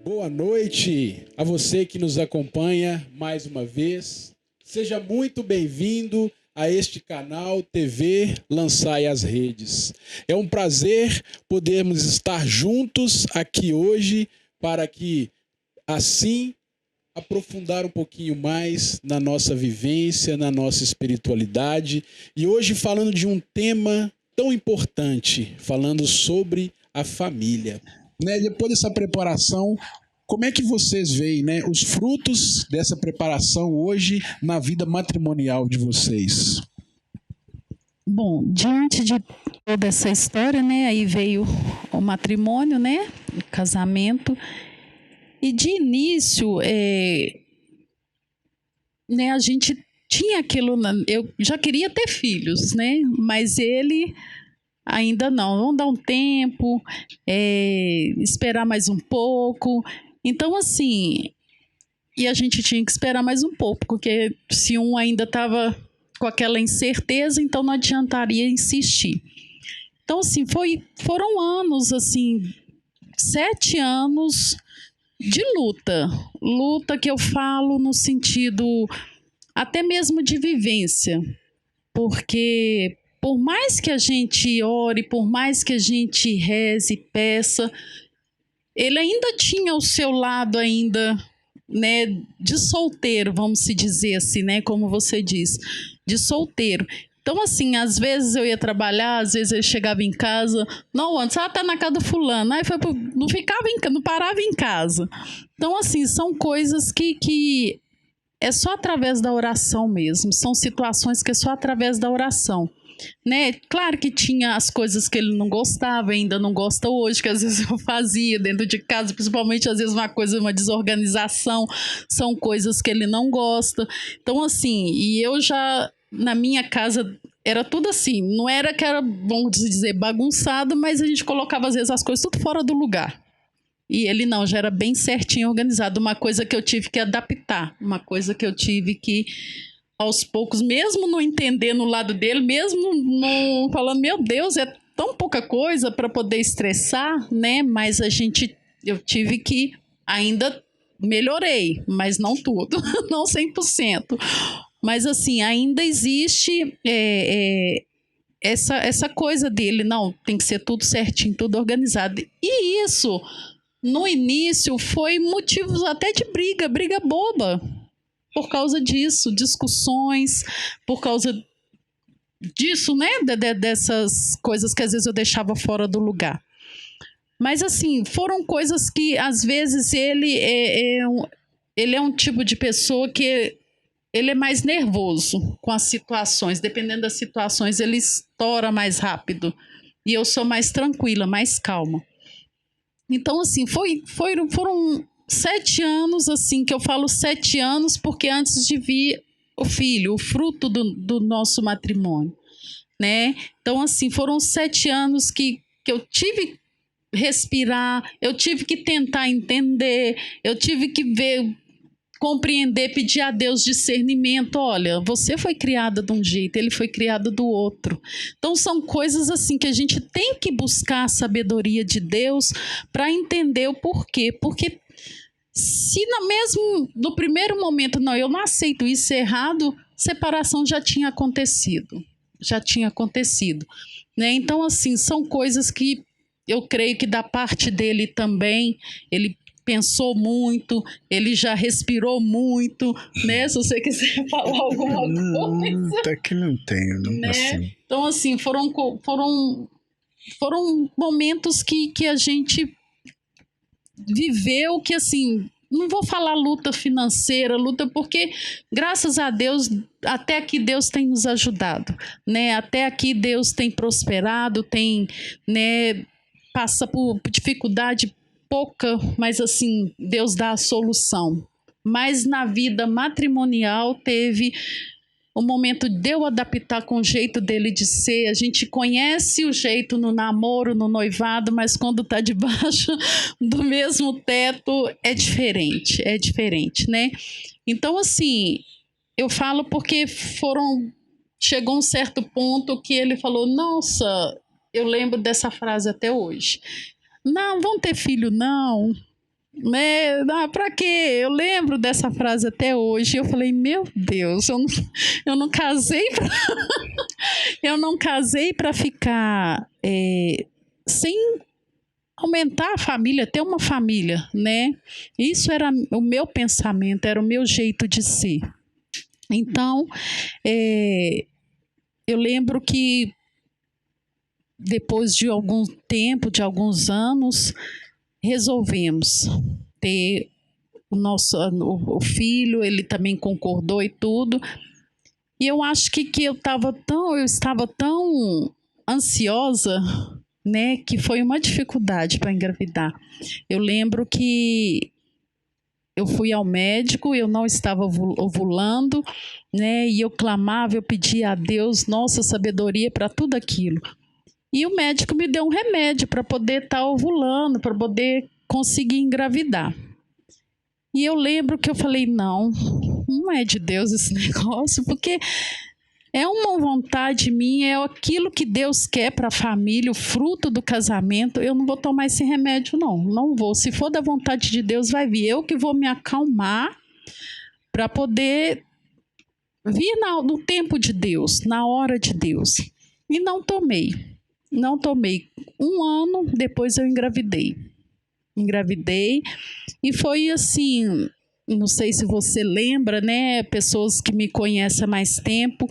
Boa noite a você que nos acompanha mais uma vez. Seja muito bem-vindo a este canal TV Lançai as Redes. É um prazer podermos estar juntos aqui hoje para que, assim, aprofundar um pouquinho mais na nossa vivência, na nossa espiritualidade. E hoje falando de um tema tão importante, falando sobre a família. Depois dessa preparação, como é que vocês veem, os frutos dessa preparação hoje na vida matrimonial de vocês? Bom, diante de toda essa história, aí veio o matrimônio, o casamento, e de início, a gente tinha aquilo, eu já queria ter filhos, mas ele ainda não, vamos dar um tempo, esperar mais um pouco. Então, assim, e a gente tinha que esperar mais um pouco, porque se um ainda estava com aquela incerteza, então não adiantaria insistir. Então, assim, foram anos, assim, 7 anos de luta que eu falo no sentido até mesmo de vivência, porque por mais que a gente ore, por mais que a gente reze e peça, ele ainda tinha o seu lado ainda, de solteiro, vamos se dizer assim, como você diz, de solteiro. Então, assim, às vezes eu ia trabalhar, às vezes eu chegava em casa, não, antes, tá na casa do fulano, aí não parava em casa. Então, assim, são coisas que é só através da oração mesmo, são situações que é só através da oração. Claro que tinha as coisas que ele não gostava, ainda não gosta hoje, que às vezes eu fazia dentro de casa, principalmente às vezes uma desorganização, são coisas que ele não gosta. Então, assim, e eu já, na minha casa, era tudo assim, não era que era, vamos dizer, bagunçado, mas a gente colocava às vezes as coisas tudo fora do lugar. E ele não, já era bem certinho, organizado, uma coisa que eu tive que adaptar, uma coisa que eu tive que aos poucos, mesmo não entendendo o lado dele, mesmo não falando, meu Deus, é tão pouca coisa para poder estressar, mas eu tive que, ainda melhorei, mas não tudo, não 100%. Mas assim, ainda existe essa coisa dele, não, tem que ser tudo certinho, tudo organizado. E isso, no início, foi motivo até de briga boba. Por causa disso, discussões, por causa disso, dessas coisas que às vezes eu deixava fora do lugar. Mas assim, foram coisas que às vezes ele é um tipo de pessoa que ele é mais nervoso com as situações, dependendo das situações ele estoura mais rápido. E eu sou mais tranquila, mais calma. Então assim, foram 7 anos, assim, que eu falo 7 anos, porque antes de vir o filho, o fruto do nosso matrimônio, Então, assim, foram 7 anos que eu tive que respirar, eu tive que tentar entender, eu tive que ver, compreender, pedir a Deus discernimento. Olha, você foi criada de um jeito, ele foi criado do outro. Então são coisas assim que a gente tem que buscar a sabedoria de Deus para entender o porquê. Porque se mesmo no primeiro momento, não, eu não aceito isso, é errado, separação já tinha acontecido. Então, assim, são coisas que eu creio que da parte dele também, ele pensou muito, ele já respirou muito, Se você quiser falar alguma coisa. Até que não tenho, não assim. Então, assim, foram momentos que a gente viveu que, assim, não vou falar luta financeira, porque graças a Deus, até aqui Deus tem nos ajudado, Até aqui Deus tem prosperado, tem, passa por dificuldade pouca, mas assim, Deus dá a solução. Mas na vida matrimonial teve o momento de eu adaptar com o jeito dele de ser. A gente conhece o jeito no namoro, no noivado, mas quando está debaixo do mesmo teto é diferente, Então, assim, eu falo porque chegou um certo ponto que ele falou, nossa, eu lembro dessa frase até hoje. Não, vão ter filho não, Né? Ah, para quê? Eu lembro dessa frase até hoje. Eu falei, meu Deus, eu não casei para eu não casei para ficar sem aumentar a família, ter uma família, né? Isso era o meu pensamento, era o meu jeito de ser. Então, eu lembro que depois de algum tempo, de alguns anos, resolvemos ter o filho, ele também concordou e tudo. E eu acho que eu estava tão ansiosa, né, que foi uma dificuldade para engravidar. Eu lembro que eu fui ao médico, eu não estava ovulando, né, e eu clamava, eu pedia a Deus, nossa, sabedoria para tudo aquilo. E o médico me deu um remédio para poder estar ovulando, para poder conseguir engravidar. E eu lembro que eu falei, não é de Deus esse negócio, porque é uma vontade minha, é aquilo que Deus quer para a família, o fruto do casamento. Eu não vou tomar esse remédio, não vou. Se for da vontade de Deus, vai vir. Eu que vou me acalmar para poder vir no tempo de Deus, na hora de Deus. E não tomei. Um ano depois eu engravidei e foi assim, não sei se você lembra, né, pessoas que me conhecem há mais tempo,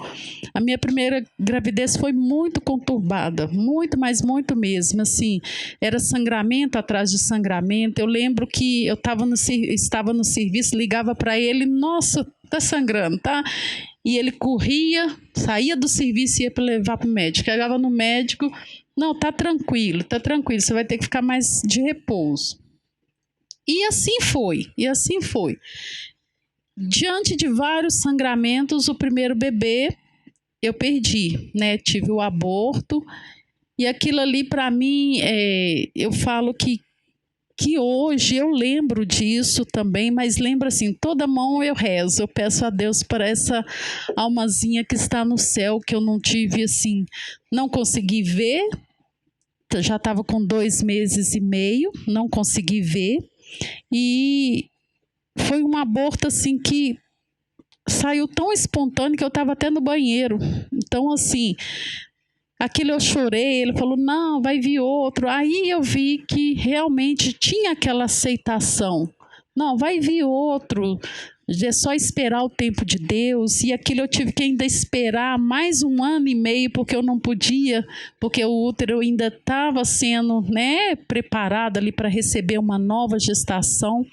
a minha primeira gravidez foi muito conturbada, muito, mas muito mesmo, assim, era sangramento atrás de sangramento. Eu lembro que eu estava no serviço, ligava para ele, nossa, tá sangrando, tá? E ele corria, saía do serviço e ia para levar para o médico. Chegava no médico, não, tá tranquilo, você vai ter que ficar mais de repouso. E assim foi. Diante de vários sangramentos, o primeiro bebê eu perdi, né? Tive o aborto. E aquilo ali, para mim, eu falo que hoje eu lembro disso também, mas lembro assim, toda mão eu rezo, eu peço a Deus para essa almazinha que está no céu, que eu não tive assim, não consegui ver, já estava com 2 meses e meio, não consegui ver, e foi um aborto assim que saiu tão espontâneo que eu estava até no banheiro, então assim, aquilo eu chorei, ele falou, não, vai vir outro. Aí eu vi que realmente tinha aquela aceitação. Não, vai vir outro, é só esperar o tempo de Deus. E aquilo eu tive que ainda esperar mais 1 ano e meio, porque eu não podia, porque o útero ainda estava sendo, né, preparado ali para receber uma nova gestação.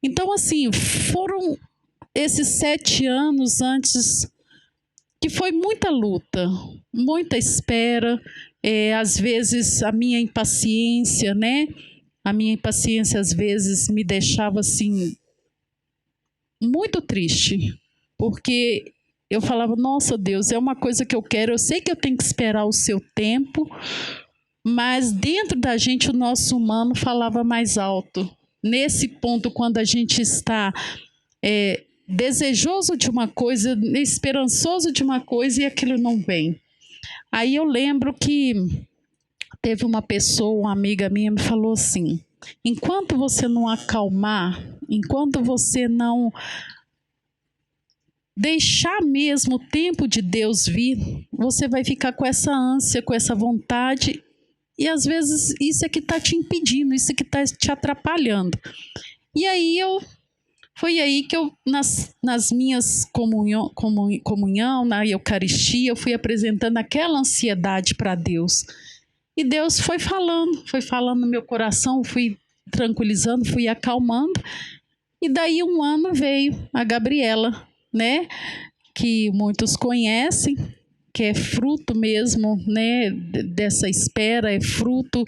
Então, assim, foram esses 7 anos antes que foi muita luta, muita espera, às vezes a minha impaciência, né? A minha impaciência às vezes me deixava assim muito triste, porque eu falava, nossa Deus, é uma coisa que eu quero, eu sei que eu tenho que esperar o seu tempo, mas dentro da gente o nosso humano falava mais alto. Nesse ponto, quando a gente está desejoso de uma coisa, esperançoso de uma coisa e aquilo não vem. Aí eu lembro que teve uma pessoa, uma amiga minha, me falou assim, enquanto você não acalmar, enquanto você não deixar mesmo o tempo de Deus vir, você vai ficar com essa ânsia, com essa vontade, e às vezes isso é que está te impedindo, isso é que está te atrapalhando. E aí foi aí que eu, nas minhas comunhão, na Eucaristia, eu fui apresentando aquela ansiedade para Deus. E Deus foi falando no meu coração, fui tranquilizando, fui acalmando. E daí 1 ano veio a Gabriela, né? Que muitos conhecem, que é fruto mesmo, né, dessa espera, é fruto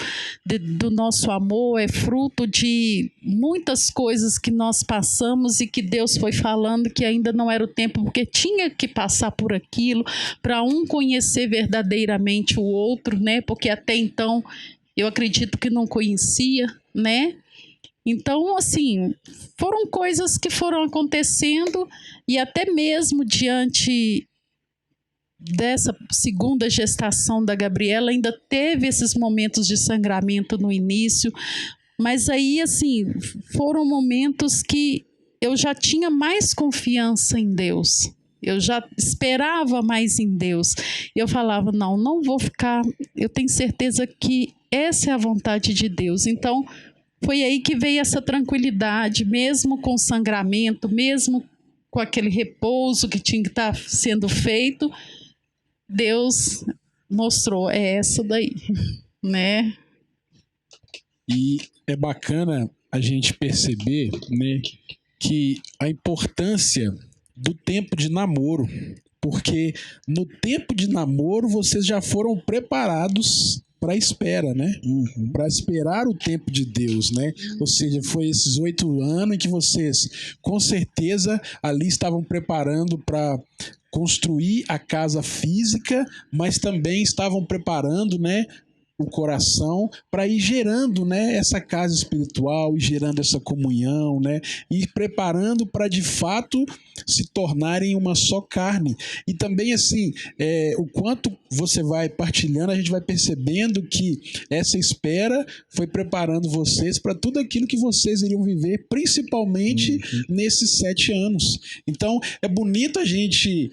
do nosso amor, é fruto de muitas coisas que nós passamos e que Deus foi falando que ainda não era o tempo, porque tinha que passar por aquilo para um conhecer verdadeiramente o outro, né, porque até então eu acredito que não conhecia, né. Então, assim, foram coisas que foram acontecendo e até mesmo diante dessa segunda gestação da Gabriela, ainda teve esses momentos de sangramento no início, Mas aí, assim, foram momentos que eu já tinha mais confiança em Deus. Eu já esperava mais em Deus. Eu falava, não vou ficar. Eu tenho certeza que essa é a vontade de Deus. Então, foi aí que veio essa tranquilidade, mesmo com sangramento, mesmo com aquele repouso que tinha que estar sendo feito. Deus mostrou, é essa daí, né? E é bacana a gente perceber, né, que a importância do tempo de namoro, porque no tempo de namoro vocês já foram preparados para a espera, né? Para esperar o tempo de Deus, né? Ou seja, foi esses 8 anos em que vocês, com certeza, ali estavam preparando para construir a casa física, mas também estavam preparando, né, o coração para ir gerando, né, essa casa espiritual, e gerando essa comunhão, né, e preparando para de fato se tornarem uma só carne. E também assim, o quanto você vai partilhando, a gente vai percebendo que essa espera foi preparando vocês para tudo aquilo que vocês iriam viver, principalmente nesses 7 anos. Então é bonito a gente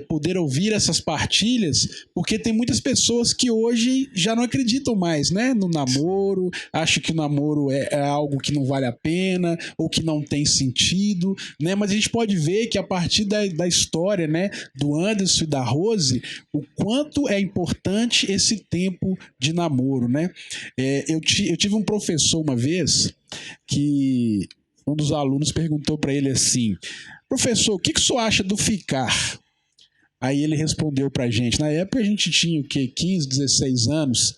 poder ouvir essas partilhas, porque tem muitas pessoas que hoje já não acreditam mais, né, no namoro, acham que o namoro é algo que não vale a pena ou que não tem sentido, né? Mas a gente pode ver que a partir da história, né, do Anderson e da Rose, o quanto é importante esse tempo de namoro, né? Eu tive um professor uma vez que um dos alunos perguntou para ele assim: professor, o que o senhor acha do ficar? Aí ele respondeu pra gente, na época a gente tinha o quê? 15, 16 anos.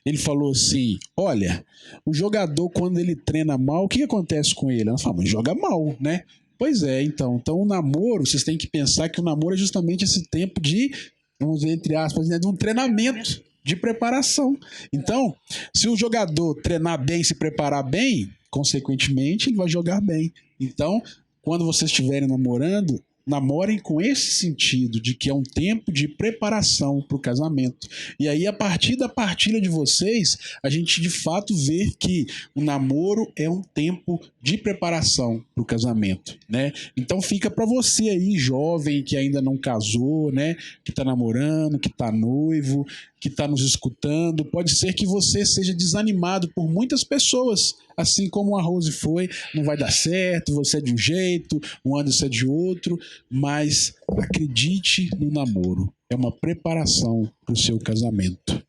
Ele falou assim: olha, o jogador quando ele treina mal, o que acontece com ele? Ela falou, mas joga mal, né? Pois é, então o namoro, vocês têm que pensar que o namoro é justamente esse tempo de, vamos dizer, entre aspas, né, de um treinamento, de preparação. Então, se o jogador treinar bem, se preparar bem, consequentemente ele vai jogar bem. Então, quando vocês estiverem namorando, namorem com esse sentido de que é um tempo de preparação para o casamento. E aí, a partir da partilha de vocês, a gente de fato vê que o namoro é um tempo de preparação para o casamento, né? Então fica para você aí, jovem, que ainda não casou, né? Que está namorando, que está noivo, que está nos escutando. Pode ser que você seja desanimado por muitas pessoas, assim como a Rose foi, não vai dar certo, você é de um jeito, o Anderson é de outro, mas acredite no namoro, é uma preparação para o seu casamento.